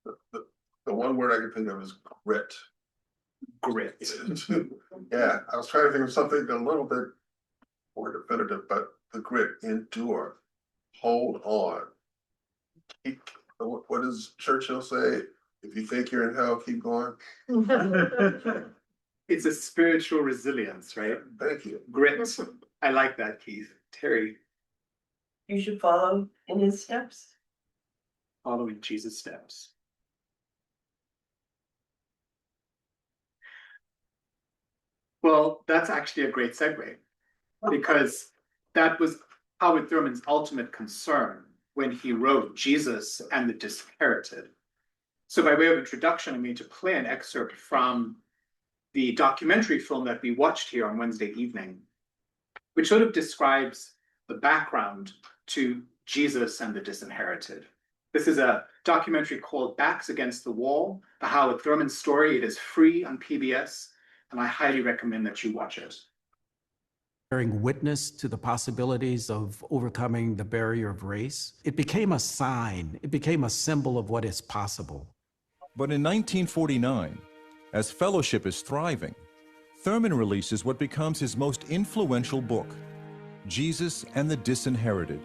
The, the one word I can think of is grit. Grit. Yeah, I was trying to think of something a little bit more definitive, but the grit, endure, hold on. What does Churchill say? If you think you're in hell, keep going. It's a spiritual resilience, right? Thank you. Grit. I like that, Keith. Terry. You should follow in his steps. Following Jesus' steps. Well, that's actually a great segue, because that was Howard Thurman's ultimate concern when he wrote Jesus and the Disinherited. So by way of introduction, I'm going to play an excerpt from the documentary film that we watched here on Wednesday evening, which sort of describes the background to Jesus and the Disinherited. This is a documentary called Backs Against the Wall, the Howard Thurman story. It is free on PBS, and I highly recommend that you watch it. Bearing witness to the possibilities of overcoming the barrier of race, it became a sign, it became a symbol of what is possible. But in 1949, as fellowship is thriving, Thurman releases what becomes his most influential book, Jesus and the Disinherited,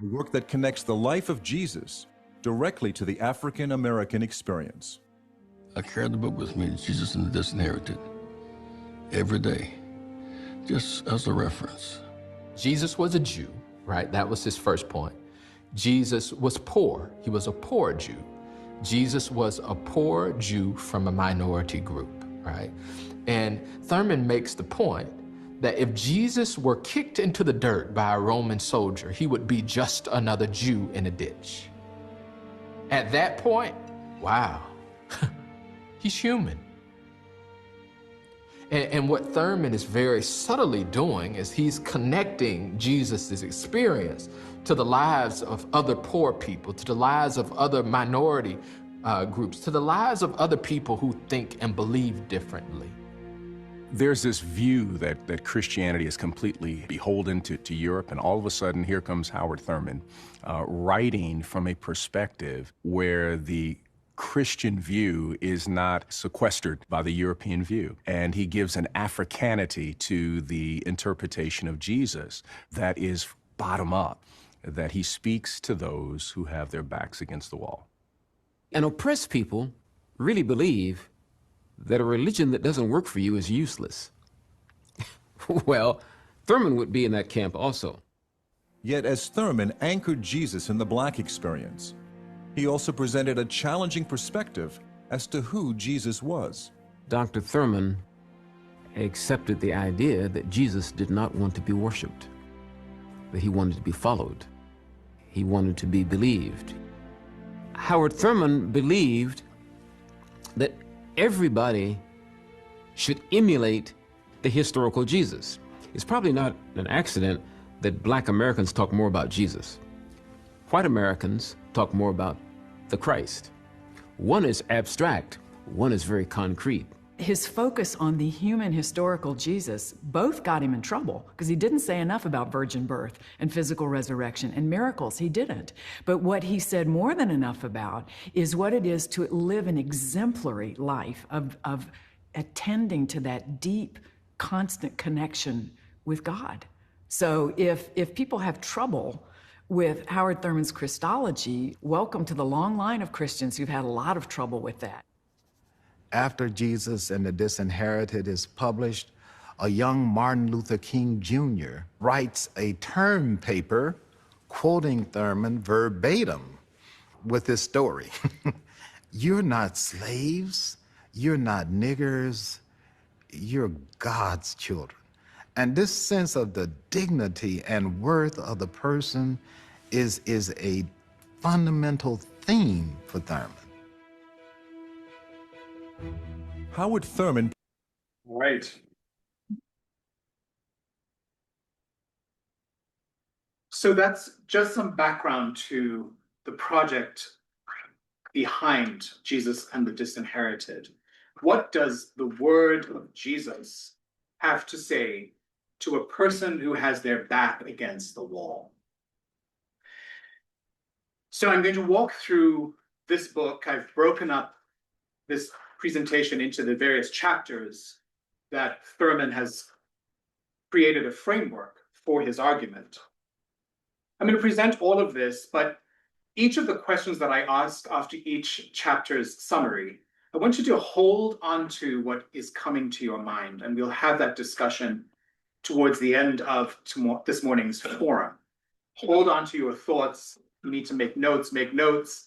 a work that connects the life of Jesus directly to the African-American experience. I carry the book with me, Jesus and the Disinherited, every day, just as a reference. Jesus was a Jew, right? That was his first point. Jesus was poor. He was a poor Jew. Jesus was a poor Jew from a minority group, right? And Thurman makes the point that if Jesus were kicked into the dirt by a Roman soldier, he would be just another Jew in a ditch. At that point, wow, he's human. And what Thurman is very subtly doing is he's connecting Jesus' experience to the lives of other poor people, to the lives of other minority groups, to the lives of other people who think and believe differently. There's this view that Christianity is completely beholden to Europe, and all of a sudden here comes Howard Thurman writing from a perspective where the Christian view is not sequestered by the European view. And he gives an Africanity to the interpretation of Jesus that is bottom up, that he speaks to those who have their backs against the wall. And oppressed people really believe that a religion that doesn't work for you is useless. Well, Thurman would be in that camp also. Yet as Thurman anchored Jesus in the Black experience, he also presented a challenging perspective as to who Jesus was. Dr. Thurman accepted the idea that Jesus did not want to be worshiped, that he wanted to be followed. He wanted to be believed. Howard Thurman believed that everybody should emulate the historical Jesus. It's probably not an accident that Black Americans talk more about Jesus. White Americans talk more about the Christ. One is abstract, one is very concrete. His focus on the human historical Jesus both got him in trouble because he didn't say enough about virgin birth and physical resurrection and miracles. He didn't. But what he said more than enough about is what it is to live an exemplary life of attending to that deep, constant connection with God. So if people have trouble with Howard Thurman's Christology, welcome to the long line of Christians who've had a lot of trouble with that. After Jesus and the Disinherited is published, a young Martin Luther King Jr. writes a term paper quoting Thurman verbatim with this story. You're not slaves, you're not niggers, you're God's children. And this sense of the dignity and worth of the person is a fundamental theme for Thurman. Howard Thurman. Right. So that's just some background to the project behind Jesus and the Disinherited. What does the word of Jesus have to say to a person who has their back against the wall? So I'm going to walk through this book, I've broken up this presentation into the various chapters that Thurman has created a framework for his argument. I'm going to present all of this, but each of the questions that I ask after each chapter's summary, I want you to hold on to what is coming to your mind, and we'll have that discussion towards the end of this morning's forum. Hold on to your thoughts. You need to make notes,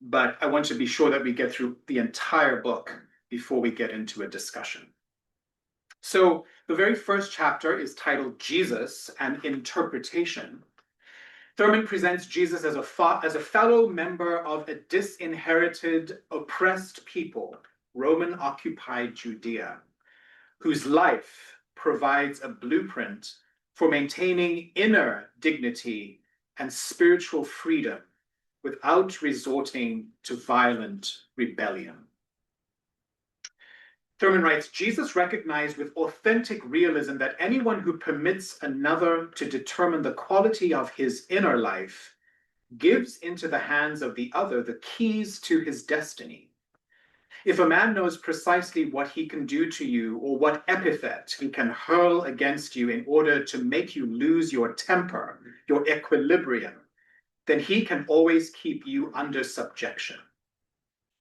but I want to be sure that we get through the entire book before we get into a discussion. So the very first chapter is titled Jesus and Interpretation. Thurman presents Jesus as a fellow member of a disinherited, oppressed people, Roman-occupied Judea, whose life provides a blueprint for maintaining inner dignity and spiritual freedom without resorting to violent rebellion. Thurman writes, Jesus recognized with authentic realism that anyone who permits another to determine the quality of his inner life gives into the hands of the other the keys to his destiny. If a man knows precisely what he can do to you or what epithet he can hurl against you in order to make you lose your temper, your equilibrium, then he can always keep you under subjection.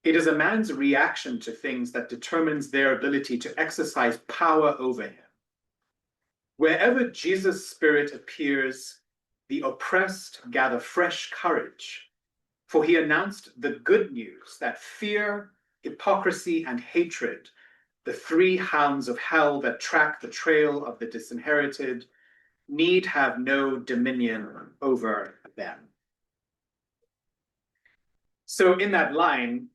It is a man's reaction to things that determines their ability to exercise power over him. Wherever Jesus' spirit appears, the oppressed gather fresh courage, for he announced the good news that fear, hypocrisy, and hatred, the three hounds of hell that track the trail of the disinherited, need have no dominion over them. So in that line,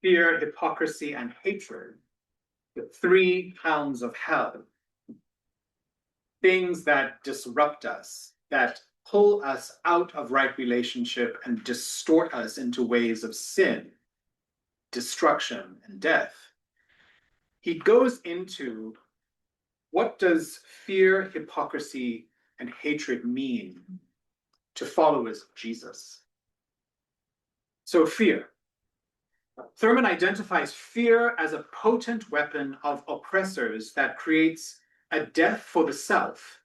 fear, hypocrisy, and hatred, the three hounds of hell, things that disrupt us, that pull us out of right relationship and distort us into ways of sin, destruction, and death. He goes into what does fear, hypocrisy, and hatred mean to followers of Jesus. So fear. Thurman identifies fear as a potent weapon of oppressors that creates a death for the self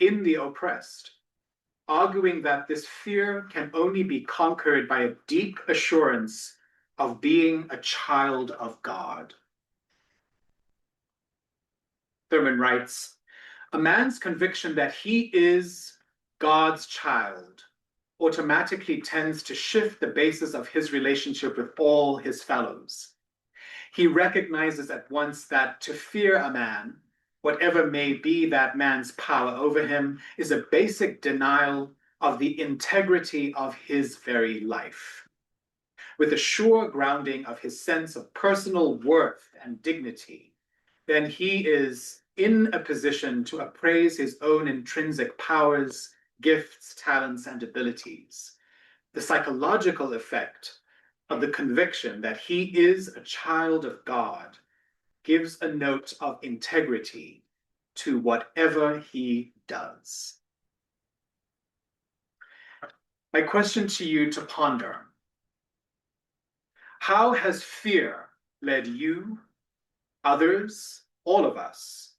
in the oppressed, arguing that this fear can only be conquered by a deep assurance of being a child of God. Thurman writes, a man's conviction that he is God's child automatically tends to shift the basis of his relationship with all his fellows. He recognizes at once that to fear a man, whatever may be that man's power over him, is a basic denial of the integrity of his very life. With a sure grounding of his sense of personal worth and dignity, then he is in a position to appraise his own intrinsic powers, gifts, talents, and abilities. The psychological effect of the conviction that he is a child of God gives a note of integrity to whatever he does. My question to you to ponder: how has fear led you, others, all of us,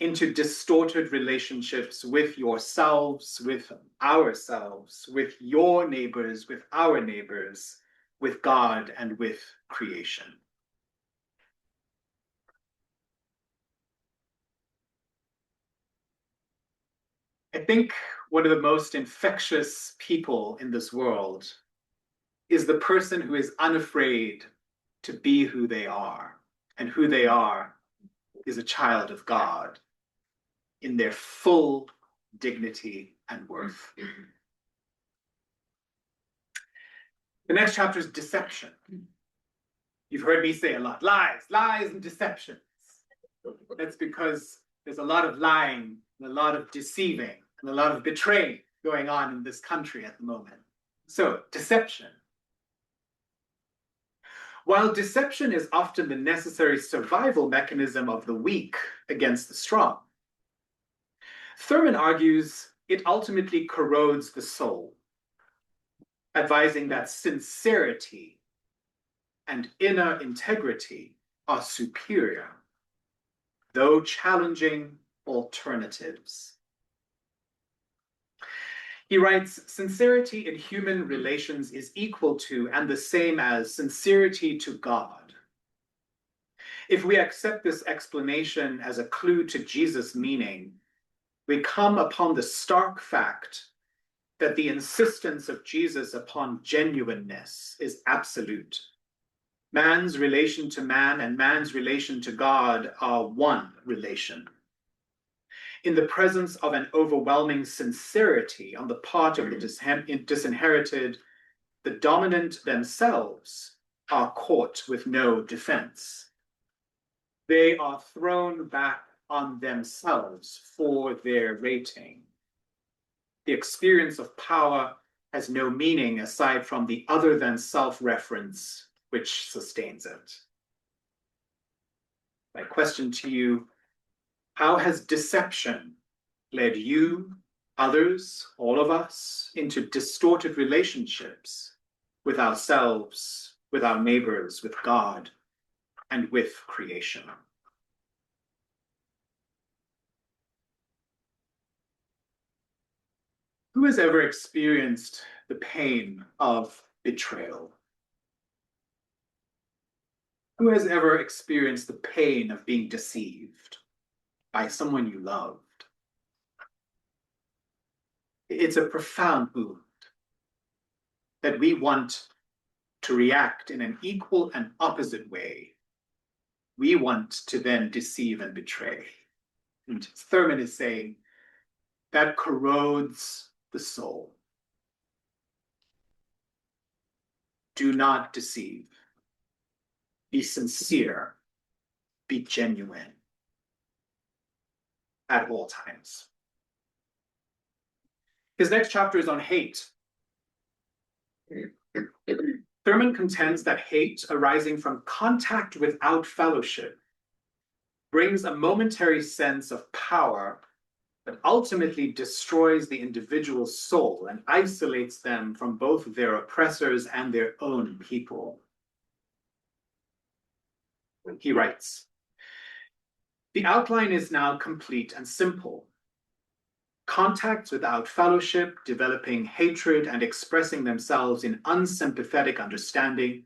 into distorted relationships with yourselves, with ourselves, with your neighbors, with our neighbors, with God, and with creation? I think one of the most infectious people in this world is the person who is unafraid to be who they are, and who they are is a child of God in their full dignity and worth. The next chapter is deception. You've heard me say a lot, lies, lies, and deceptions. That's because there's a lot of lying, and a lot of deceiving, and a lot of betraying going on in this country at the moment. So, deception. While deception is often the necessary survival mechanism of the weak against the strong, Thurman argues it ultimately corrodes the soul, advising that sincerity and inner integrity are superior, though challenging alternatives. He writes, sincerity in human relations is equal to and the same as sincerity to God. If we accept this explanation as a clue to Jesus' meaning, we come upon the stark fact that the insistence of Jesus upon genuineness is absolute. Man's relation to man and man's relation to God are one relation. In the presence of an overwhelming sincerity on the part of the disinherited, the dominant themselves are caught with no defense. They are thrown back on themselves for their rating. The experience of power has no meaning aside from the other than self-reference which sustains it. My question to you, how has deception led you, others, all of us, into distorted relationships with ourselves, with our neighbors, with God, and with creation? Who has ever experienced the pain of betrayal? Who has ever experienced the pain of being deceived by someone you loved? It's a profound wound that we want to react in an equal and opposite way. We want to then deceive and betray. And Thurman is saying that corrodes the soul. Do not deceive. Be sincere. Be genuine at all times. His next chapter is on hate. Thurman contends that hate arising from contact without fellowship brings a momentary sense of power that ultimately destroys the individual's soul and isolates them from both their oppressors and their own people. He writes, the outline is now complete and simple. Contacts without fellowship, developing hatred and expressing themselves in unsympathetic understanding,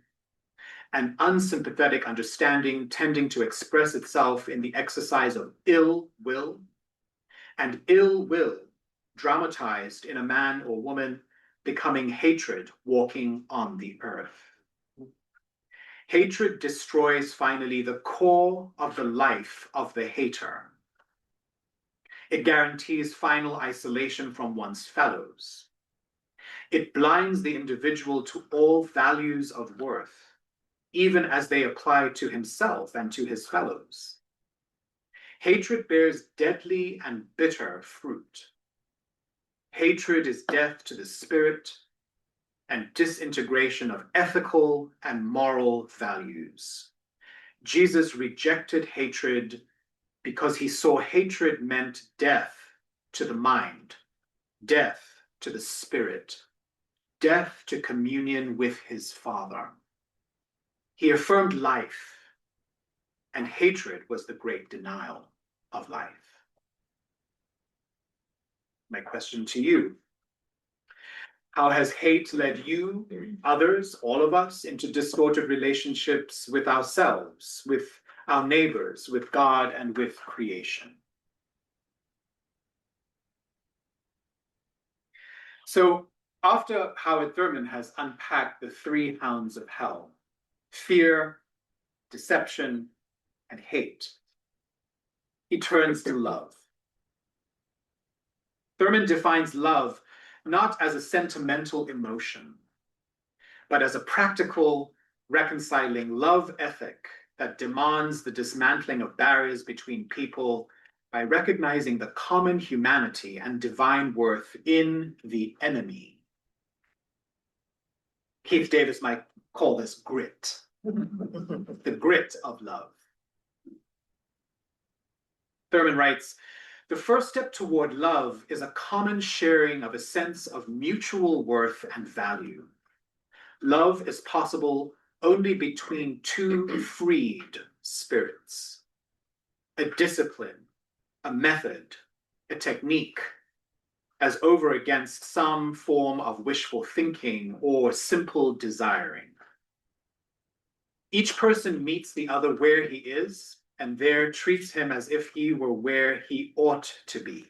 and unsympathetic understanding tending to express itself in the exercise of ill will, and ill will dramatized in a man or woman becoming hatred walking on the earth. Hatred destroys finally the core of the life of the hater. It guarantees final isolation from one's fellows. It blinds the individual to all values of worth, even as they apply to himself and to his fellows. Hatred bears deadly and bitter fruit. Hatred is death to the spirit and disintegration of ethical and moral values. Jesus rejected hatred because he saw hatred meant death to the mind, death to the spirit, death to communion with his Father. He affirmed life, and hatred was the great denial of life. My question to you, how has hate led you, others, all of us, into distorted relationships with ourselves, with our neighbors, with God, and with creation? So after Howard Thurman has unpacked the three hounds of hell, fear, deception, and hate, he turns to love. Thurman defines love not as a sentimental emotion, but as a practical, reconciling love ethic that demands the dismantling of barriers between people by recognizing the common humanity and divine worth in the enemy. Keith Davis might call this grit, the grit of love. Thurman writes, the first step toward love is a common sharing of a sense of mutual worth and value. Love is possible only between two freed spirits, a discipline, a method, a technique, as over against some form of wishful thinking or simple desiring. Each person meets the other where he is, and there treats him as if he were where he ought to be.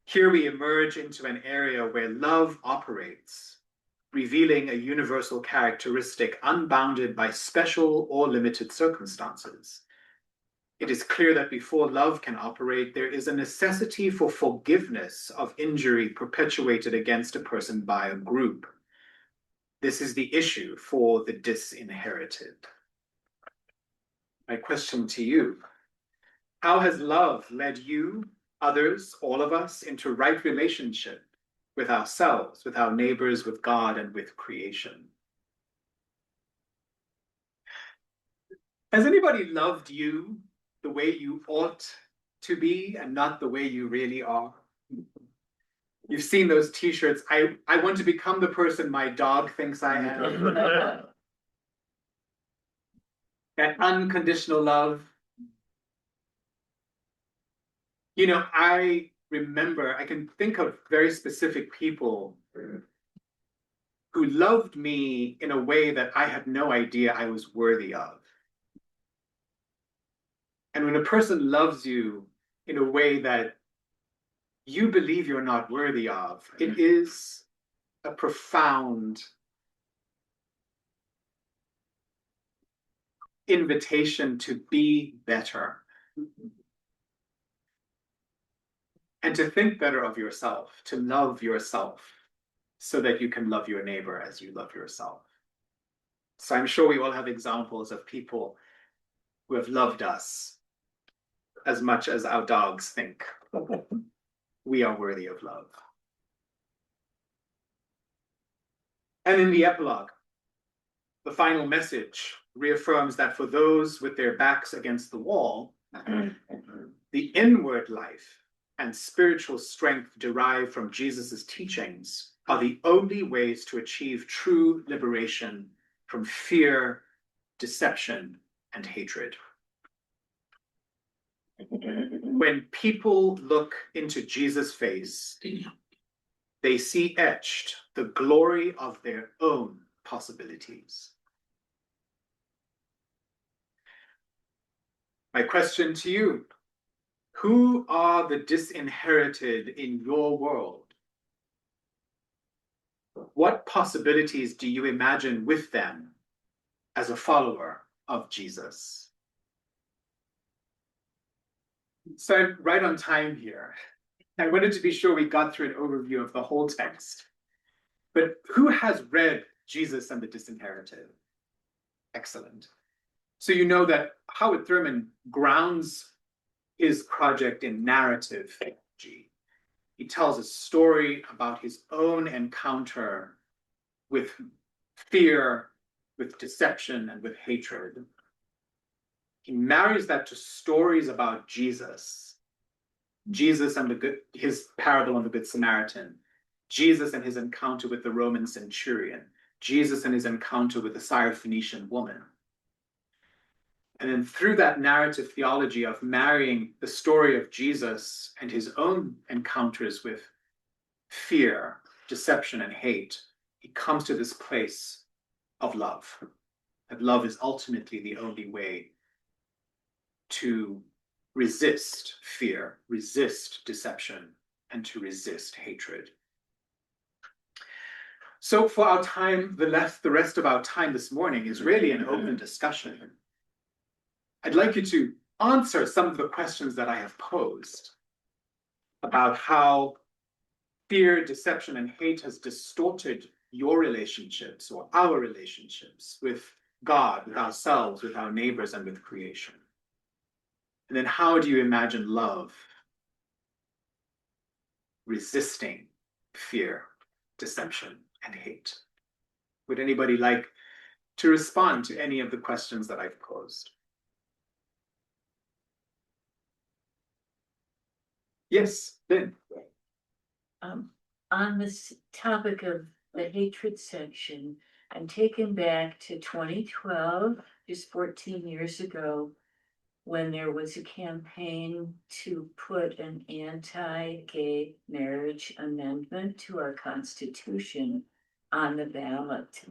Here we emerge into an area where love operates, revealing a universal characteristic unbounded by special or limited circumstances. It is clear that before love can operate, there is a necessity for forgiveness of injury perpetuated against a person by a group. This is the issue for the disinherited. My question to you: how has love led you, others, all of us, into right relationship with ourselves, with our neighbors, with God, and with creation? Has anybody loved you the way you ought to be and not the way you really are? You've seen those t-shirts, I want to become the person my dog thinks I am. That unconditional love. You know, I remember, I can think of very specific people who loved me in a way that I had no idea I was worthy of. And when a person loves you in a way that you believe you're not worthy of, it is a profound invitation to be better and to think better of yourself, to love yourself so that you can love your neighbor as you love yourself. So I'm sure we all have examples of people who have loved us as much as our dogs think we are worthy of love. And in the epilogue, the final message reaffirms that for those with their backs against the wall, the inward life and spiritual strength derived from Jesus's teachings are the only ways to achieve true liberation from fear, deception, and hatred. When people look into Jesus' face, they see etched the glory of their own possibilities. My question to you: who are the disinherited in your world? What possibilities do you imagine with them as a follower of Jesus? So I'm right on time here. I wanted to be sure we got through an overview of the whole text. But who has read Jesus and the Disinherited? Excellent. So you know that Howard Thurman grounds his project in narrative theology. He tells a story about his own encounter with fear, with deception, and with hatred. He marries that to stories about Jesus. Jesus and his parable on the Good Samaritan. Jesus and his encounter with the Roman centurion. Jesus and his encounter with the Syrophoenician woman. And then through that narrative theology of marrying the story of Jesus and his own encounters with fear, deception, and hate, he comes to this place of love. That love is ultimately the only way to resist fear, resist deception, and to resist hatred. So for our time, the rest of our time this morning is really an open discussion. I'd like you to answer some of the questions that I have posed about how fear, deception, and hate has distorted your relationships or our relationships with God, with ourselves, with our neighbors, and with creation. And then how do you imagine love resisting fear, deception, and hate? Would anybody like to respond to any of the questions that I've posed? Yes, Lynn. On this topic of the hatred section, I'm taken back to 2012, just 14 years ago, when there was a campaign to put an anti-gay marriage amendment to our Constitution on the ballot.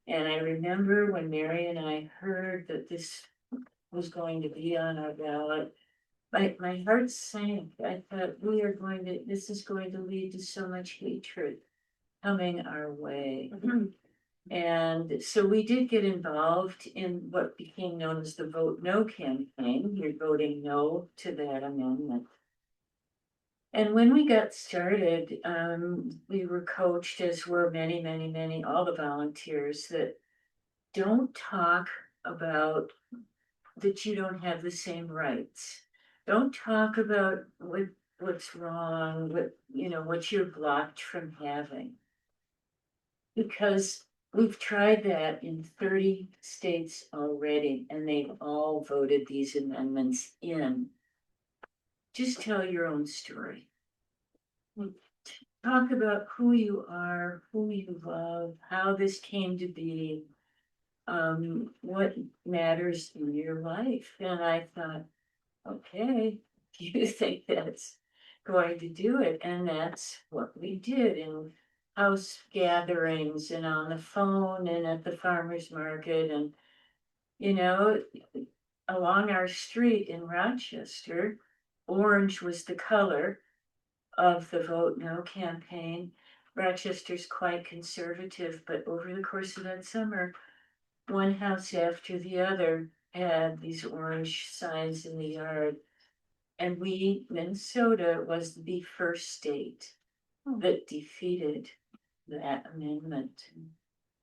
And I remember when Mary and I heard that this was going to be on our ballot, my heart sank. I thought, this is going to lead to so much hatred coming our way. And so we did get involved in what became known as the Vote No campaign. You're voting no to that amendment. And when we got started, we were coached, as were many, all the volunteers, that don't talk about that you don't have the same rights. Don't talk about what's wrong, what you're blocked from having. Because we've tried that in 30 states already, and they've all voted these amendments in. Just tell your own story. Talk about who you are, who you love, how this came to be, what matters in your life. And I thought, okay, do you think that's going to do it? And that's what we did in house gatherings and on the phone and at the farmer's market. And, along our street in Rochester, orange was the color of the Vote No campaign. Rochester's quite conservative, but over the course of that summer, one house after the other had these orange signs in the yard. And Minnesota was the first state that defeated that amendment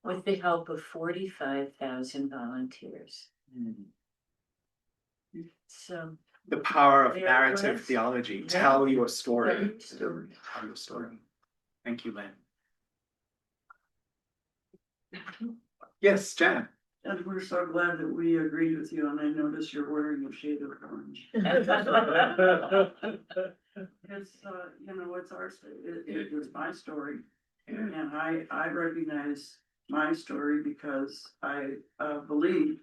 with the help of 45,000 volunteers. So the power of there narrative was- theology. Yeah. Tell your story. Tell your story. Tell your story. Thank you, Lynn. Yes, Jan. And we're so glad that we agreed with you, and I notice you're wearing a shade of orange. It's, it's our story, it's my story. And I recognize my story because I believe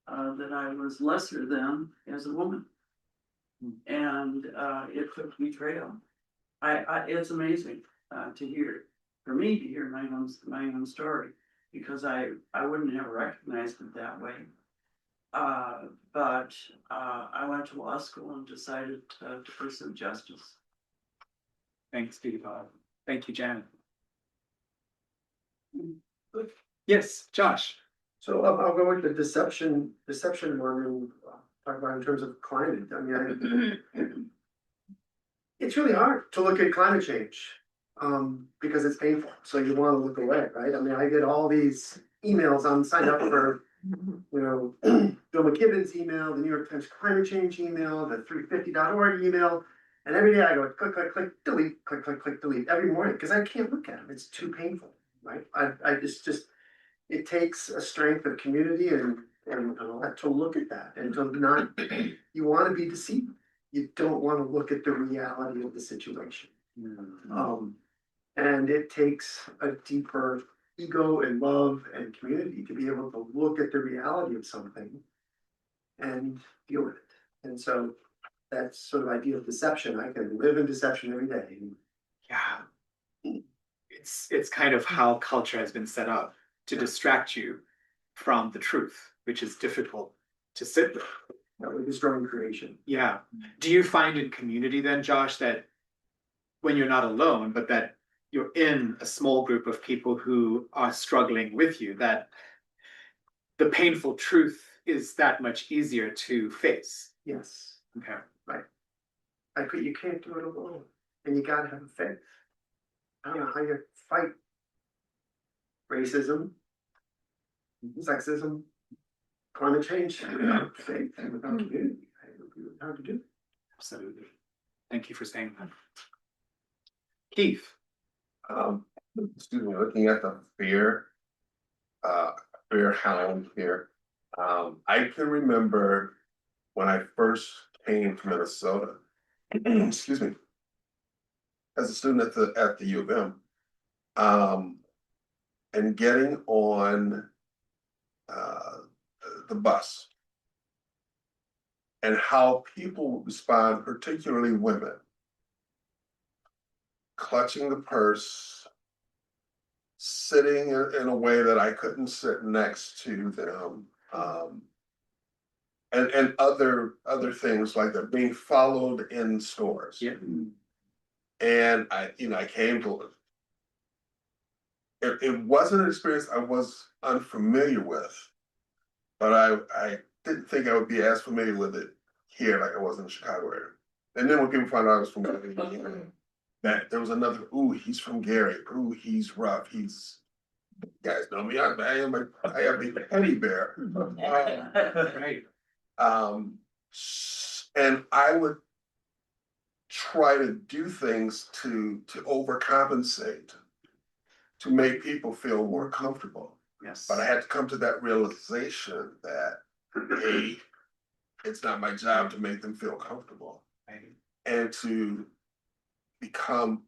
that I was lesser than as a woman. And it took betrayal. It's amazing to hear, for me to hear my own story, because I wouldn't have recognized it that way. But I went to law school and decided to pursue justice. Thanks, Steve. Thank you, Janet. Yes, Josh. So I'll go with the deception one and talk about in terms of climate. I mean, it's really hard to look at climate change because it's painful. So you want to look away, right? I mean, I get all these emails. I'm signed up for, Bill McKibben's email, the New York Times climate change email, the 350.org email. And every day I go click, click, click, delete, click, click, click, delete every morning because I can't look at them. It's too painful, right? It takes a strength of community and to look at that and to not, you want to be deceived. You don't want to look at the reality of the situation. And it takes a deeper ego and love and community to be able to look at the reality of something and deal with it. And so that's sort of idea of deception. I can live in deception every day. Yeah. It's kind of how culture has been set up to distract you from the truth, which is difficult to sit with. We're destroying creation. Yeah. Do you find in community then, Josh, that when you're not alone, but that you're in a small group of people who are struggling with you, that the painful truth is that much easier to face? Yes. Okay. Right. You can't do it alone. And you gotta have faith. I don't know how you fight racism, sexism, climate change without faith and without community. It would be hard to do. Absolutely. Thank you for saying that. Keith. Excuse me, looking at the fear hound here. I can remember when I first came to Minnesota, excuse me, as a student at the U of M. and getting on the bus and how people would respond, particularly women, clutching the purse, sitting in a way that I couldn't sit next to them, and other things like that, being followed in stores. Yeah. And I came to it. It wasn't an experience I was unfamiliar with, but I didn't think I would be as familiar with it here like I was in the Chicago area. And then when people found out I was from Gary, that there was another, ooh, he's from Gary, ooh, he's rough, he's, you guys know me, I am a teddy bear. Right. And I would try to do things to overcompensate, to make people feel more comfortable. Yes. But I had to come to that realization that, hey, it's not my job to make them feel comfortable. Right. And to become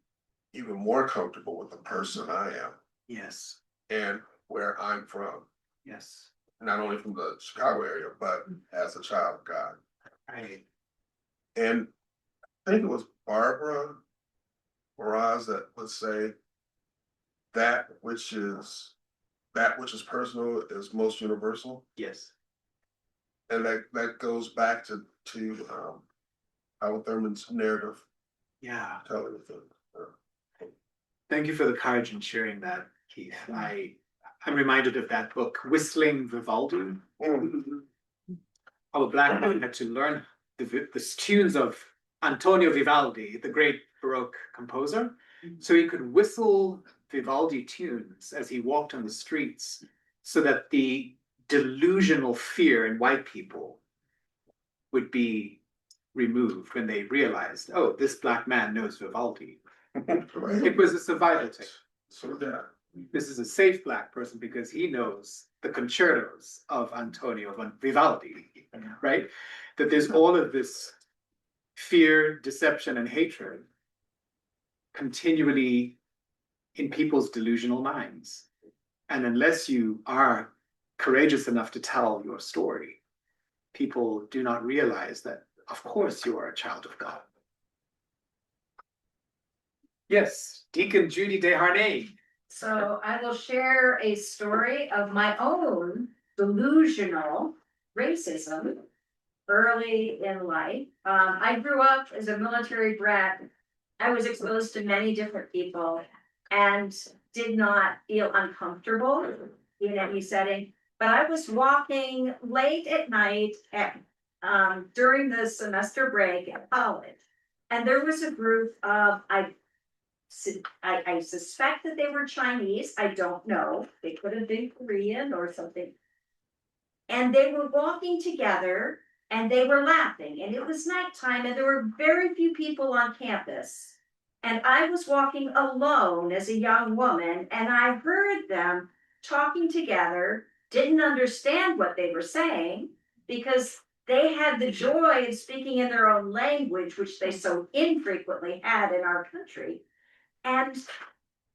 even more comfortable with the person I am Yes. and where I'm from. Yes. Not only from the Chicago area, but as a child of God. Right. And I think it was Barbara Moraz that would say that which is personal is most universal. Yes. And that goes back to Howard Thurman's narrative Yeah. telling the thing. Thank you for the courage in sharing that, Keith. I'm reminded of that book, Whistling Vivaldi. How a black man had to learn the tunes of Antonio Vivaldi, the great Baroque composer, so he could whistle Vivaldi tunes as he walked on the streets, so that the delusional fear in white people would be removed when they realized, oh, this black man knows Vivaldi. It was a survival tactic. So yeah. This is a safe black person because he knows the concertos of Antonio Vivaldi, right? That there's all of this fear, deception, and hatred continually in people's delusional minds. And unless you are courageous enough to tell your story, people do not realize that, of course, you are a child of God. Yes, Deacon Judy Desharnais. So I will share a story of my own delusional racism early in life. I grew up as a military brat. I was exposed to many different people and did not feel uncomfortable in any setting. But I was walking late at night during the semester break at college, and there was a group of, I suspect that they were Chinese. I don't know. They could have been Korean or something. And they were walking together and they were laughing. And it was nighttime and there were very few people on campus. And I was walking alone as a young woman and I heard them talking together, didn't understand what they were saying because they had the joy of speaking in their own language, which they so infrequently had in our country. And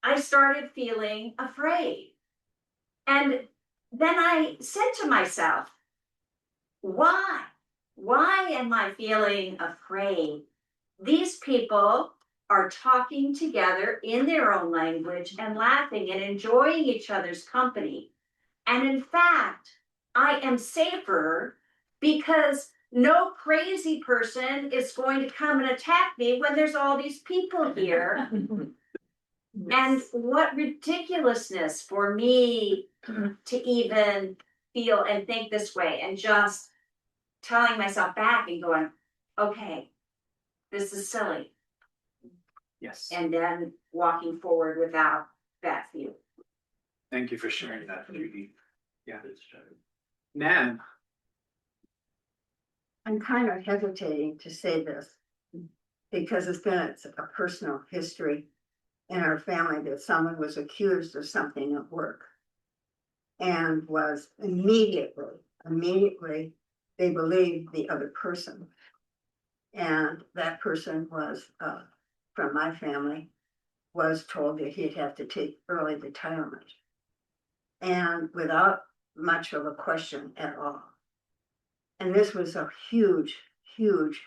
I started feeling afraid. And then I said to myself, why? Why am I feeling afraid? These people are talking together in their own language and laughing and enjoying each other's company. And in fact, I am safer because no crazy person is going to come and attack me when there's all these people here. And what ridiculousness for me to even feel and think this way, and just telling myself back and going, okay, this is silly. Yes. And then walking forward without that fear. Thank you for sharing that, Judy. Yeah, that's true. Nan. I'm kind of hesitating to say this because it's been a personal history in our family that someone was accused of something at work and was immediately they believed the other person. And that person was from my family was told that he'd have to take early retirement. and without much of a question at all. And this was a huge, huge,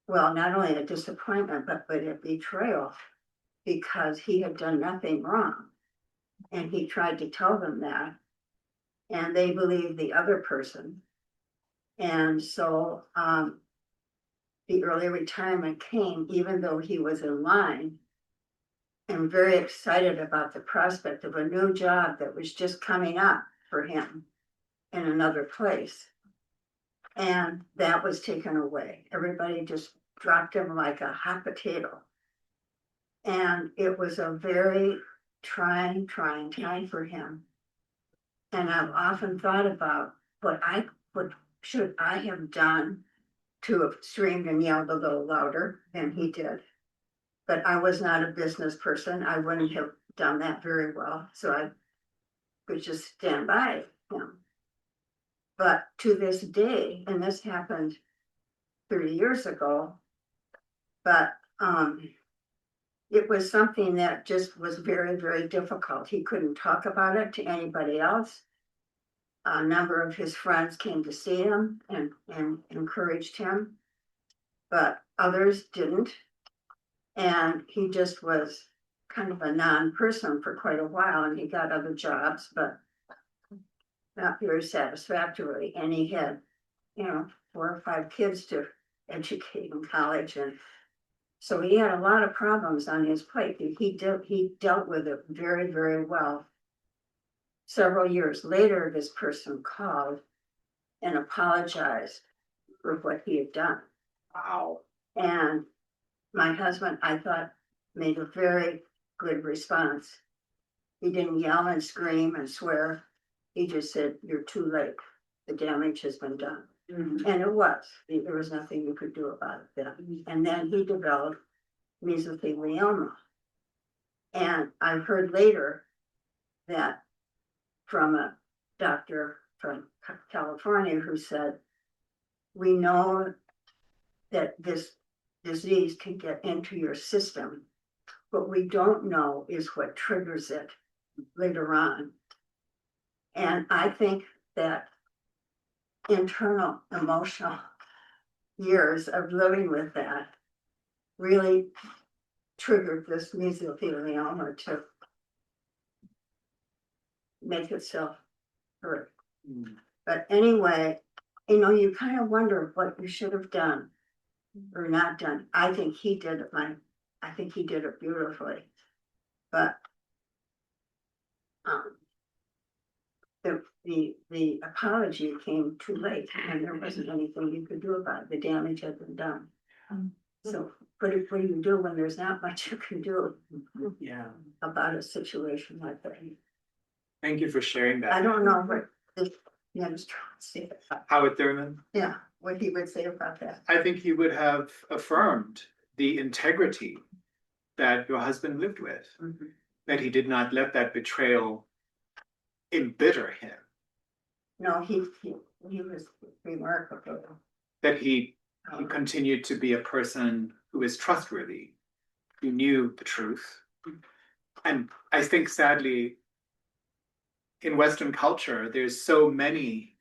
well, not only a disappointment, but a betrayal, because he had done nothing wrong. And he tried to tell them that, and they believed the other person. And so the early retirement came, even though he was in line and very excited about the prospect of a new job that was just coming up for him in another place. And that was taken away. Everybody just dropped him like a hot potato. And it was a very trying time for him. And I've often thought about what should I have done to have screamed and yelled a little louder than he did. But I was not a business person. I wouldn't have done that very well. So I could just stand by him. But to this day, and this happened 30 years ago, but it was something that just was very, very difficult. He couldn't talk about it to anybody else. A number of his friends came to see him and encouraged him, but others didn't. And he just was kind of a non-person for quite a while, and he got other jobs, but not very satisfactory. And he had, 4 or 5 kids to educate in college, and so he had a lot of problems on his plate. He dealt with it very, very well. Several years later, this person called and apologized for what he had done. Wow. And my husband, I thought, made a very good response. He didn't yell and scream and swear. He just said, "You're too late. The damage has been done." Mm-hmm. And it was. There was nothing you could do about it then. Mm-hmm. And then he developed mesothelioma. And I heard later that from a doctor from California who said, "We know that this disease can get into your system, what we don't know is what triggers it later on." And I think that internal emotional years of living with that really triggered this mesothelioma to make itself hurt. Mm. But anyway, you kind of wonder what you should have done or not done. I think he did it. I think he did it beautifully. But the apology came too late, and there wasn't anything you could do about it. The damage had been done. So what do you do when there's not much you can do about a situation like that? Thank you for sharing that. I don't know what this was trying to say. Howard Thurman? Yeah, what he would say about that. I think he would have affirmed the integrity that your husband lived with, mm-hmm. that he did not let that betrayal embitter him. No, he was remarkable. That he continued to be a person who is trustworthy, who knew the truth. And I think, sadly, in Western culture, there's so many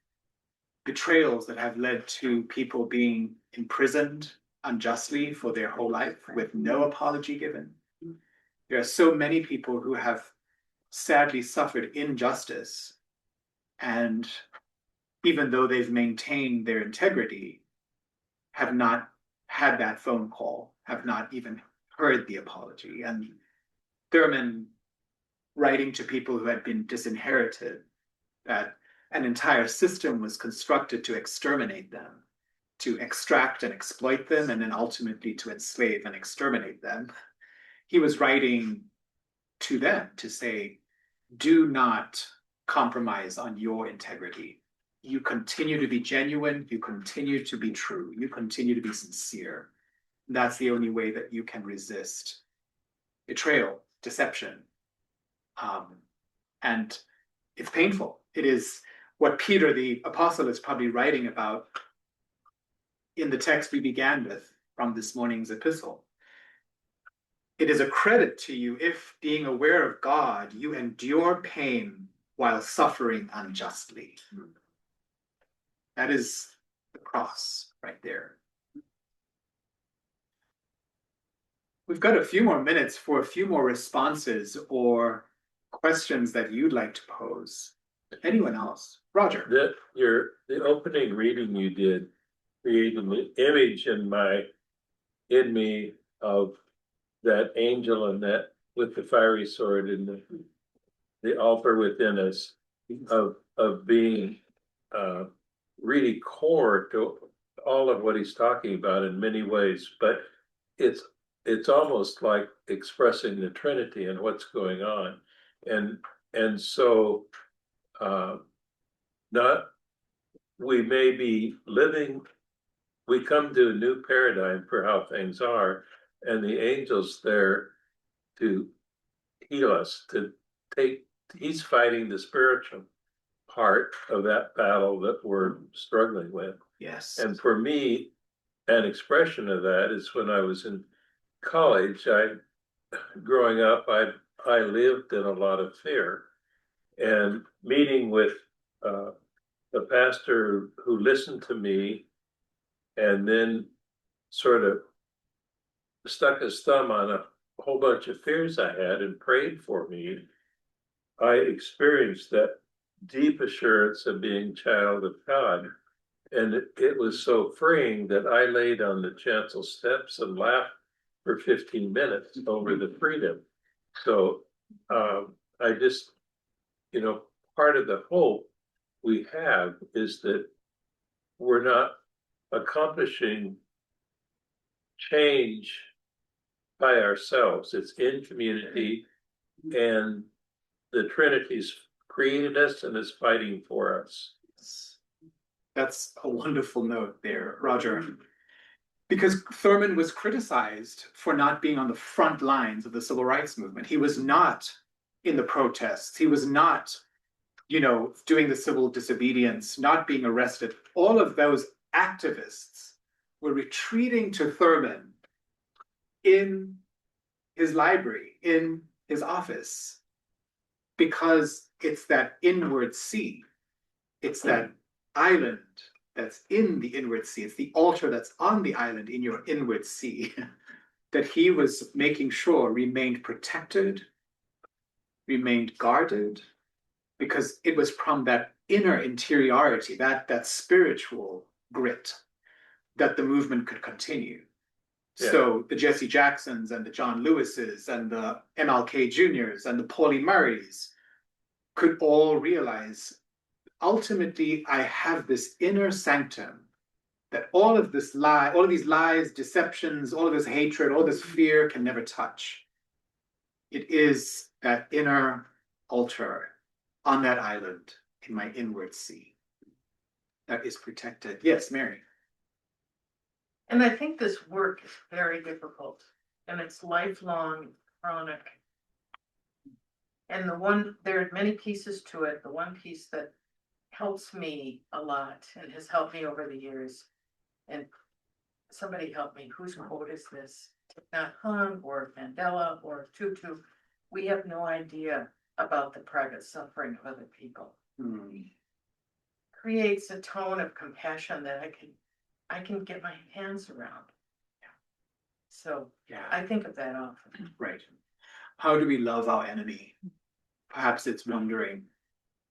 betrayals that have led to people being imprisoned unjustly for their whole life with no apology given. There are so many people who have sadly suffered injustice, and even though they've maintained their integrity, have not had that phone call, have not even heard the apology. And Thurman, writing to people who had been disinherited, that an entire system was constructed to exterminate them, to extract and exploit them, and then ultimately to enslave and exterminate them. He was writing to them to say, do not compromise on your integrity. You continue to be genuine, you continue to be true, you continue to be sincere. That's the only way that you can resist betrayal, deception. And it's painful. It is what Peter, the apostle, is probably writing about in the text we began with from this morning's epistle. it is a credit to you if, being aware of God, you endure pain while suffering unjustly. That is the cross right there. We've got a few more minutes for a few more responses or questions that you'd like to pose. Anyone else? Roger. The opening reading you did created an image in me of that angel and that with the fiery sword and the altar within us of being really core to all of what he's talking about in many ways, but it's almost like expressing the Trinity and what's going on, and so not we may be living. We come to a new paradigm for how things are, and the angel's there to heal us, to take, he's fighting the spiritual part of that battle that we're struggling with. Yes. And for me, an expression of that is when I was in college, growing up, I lived in a lot of fear, and meeting with a pastor who listened to me and then sort of stuck his thumb on a whole bunch of fears I had and prayed for me, I experienced that deep assurance of being child of God. And it was so freeing that I laid on the chancel steps and laughed for 15 minutes over the freedom. So I just, part of the hope we have is that we're not accomplishing change by ourselves. It's in community, and the Trinity's created us and is fighting for us. That's a wonderful note there, Roger. Because Thurman was criticized for not being on the front lines of the civil rights movement. He was not in the protests. He was not, doing the civil disobedience, not being arrested. All of those activists were retreating to Thurman in his library, in his office, because it's that inward sea. It's that island that's in the inward sea. It's the altar that's on the island in your inward sea that he was making sure remained protected, remained guarded, because it was from that inner interiority, that spiritual grit, that the movement could continue. Yeah. So the Jesse Jacksons and the John Lewises and the MLK Juniors and the Pauli Murrays could all realize, ultimately, I have this inner sanctum that all of these lies, deceptions, all of this hatred, all this fear can never touch. It is that inner altar on that island in my inward sea that is protected. Yes, Mary. And I think this work is very difficult, and it's lifelong, chronic. And there are many pieces to it. The one piece that helps me a lot and has helped me over the years, and somebody help me, whose quote is this? Not Hung or Mandela or Tutu. We have no idea about the private suffering of other people. Creates a tone of compassion that I can get my hands around. So I think of that often. Right. How do we love our enemy? Perhaps it's wondering,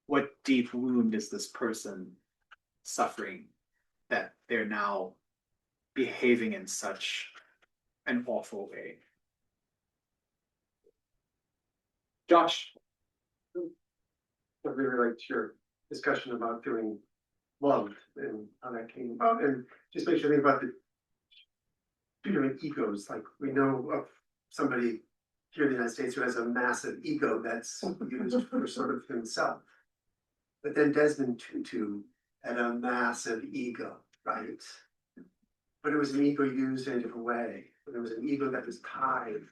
what deep wound is this person suffering that they're now behaving in such an awful way? Josh? I really liked your discussion about feeling loved and how that came about, and just makes you think about the different egos. Like, we know of somebody here in the United States who has a massive ego that's used for sort of himself. But then Desmond Tutu had a massive ego, right? But it was an ego used in a different way. But it was an ego that was tied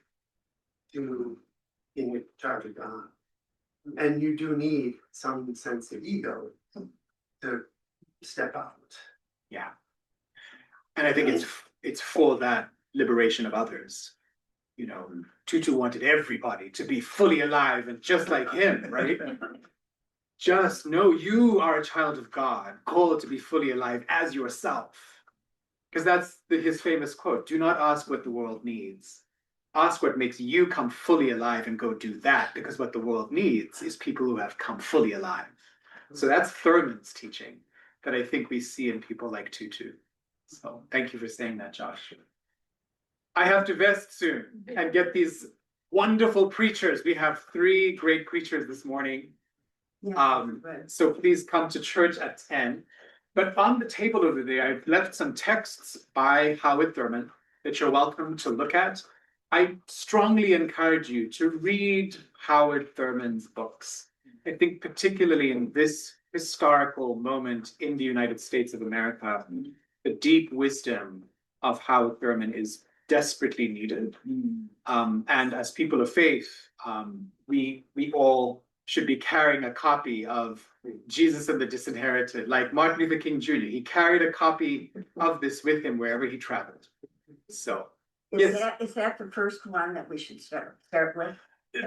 to being in charge of God. And you do need some sense of ego to step out. Yeah. And I think it's for that liberation of others you know, Tutu wanted everybody to be fully alive and just like him, right? Just know you are a child of God, called to be fully alive as yourself. Because that's his famous quote, do not ask what the world needs. Ask what makes you come fully alive and go do that, because what the world needs is people who have come fully alive. So that's Thurman's teaching that I think we see in people like Tutu. So thank you for saying that, Josh. I have to vest soon and get these wonderful preachers. We have 3 great preachers this morning. So please come to church at 10. But on the table over there, I've left some texts by Howard Thurman that you're welcome to look at. I strongly encourage you to read Howard Thurman's books. I think particularly in this historical moment in the United States of America, the deep wisdom of Howard Thurman is desperately needed. And as people of faith, we all should be carrying a copy of Jesus and the Disinherited, like Martin Luther King Jr. He carried a copy of this with him wherever he traveled. So, is that the first one that we should start with?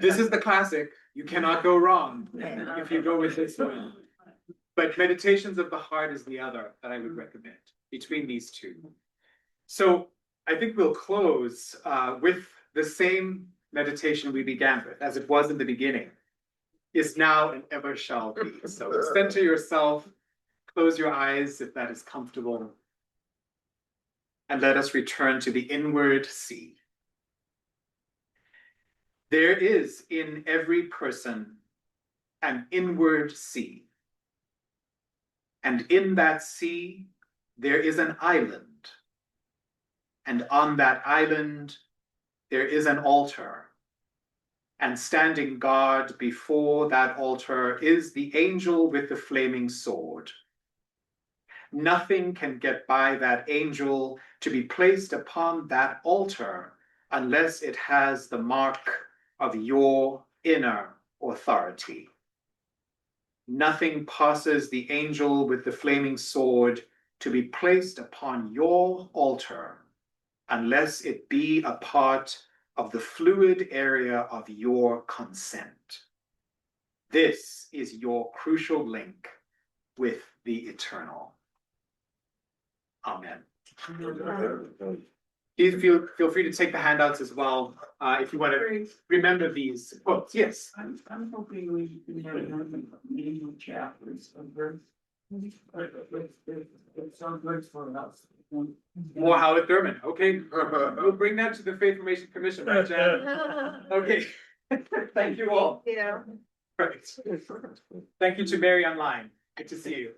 This is the classic. You cannot go wrong if you go with this one. But Meditations of the Heart is the other that I would recommend between these two. So I think we'll close with the same meditation we began with, as it was in the beginning, is now and ever shall be. So center yourself, close your eyes if that is comfortable, and let us return to the inward sea. There is in every person an inward sea, and in that sea there is an island, and on that island there is an altar, and standing guard before that altar is the angel with the flaming sword. Nothing can get by that angel to be placed upon that altar unless it has the mark of your inner authority. Nothing passes the angel with the flaming sword to be placed upon your altar unless it be a part of the fluid area of your consent. This is your crucial link with the eternal. Amen. Please feel free to take the handouts as well, if you want to remember these quotes. Yes. I'm hoping we can have meaningful chapters of verse. It sounds good for us. More Howard Thurman. Okay, we'll bring that to the Faith Formation Commission, right, Jan? Okay. Thank you all. Yeah. Right. Thank you to Mary online. Good to see you.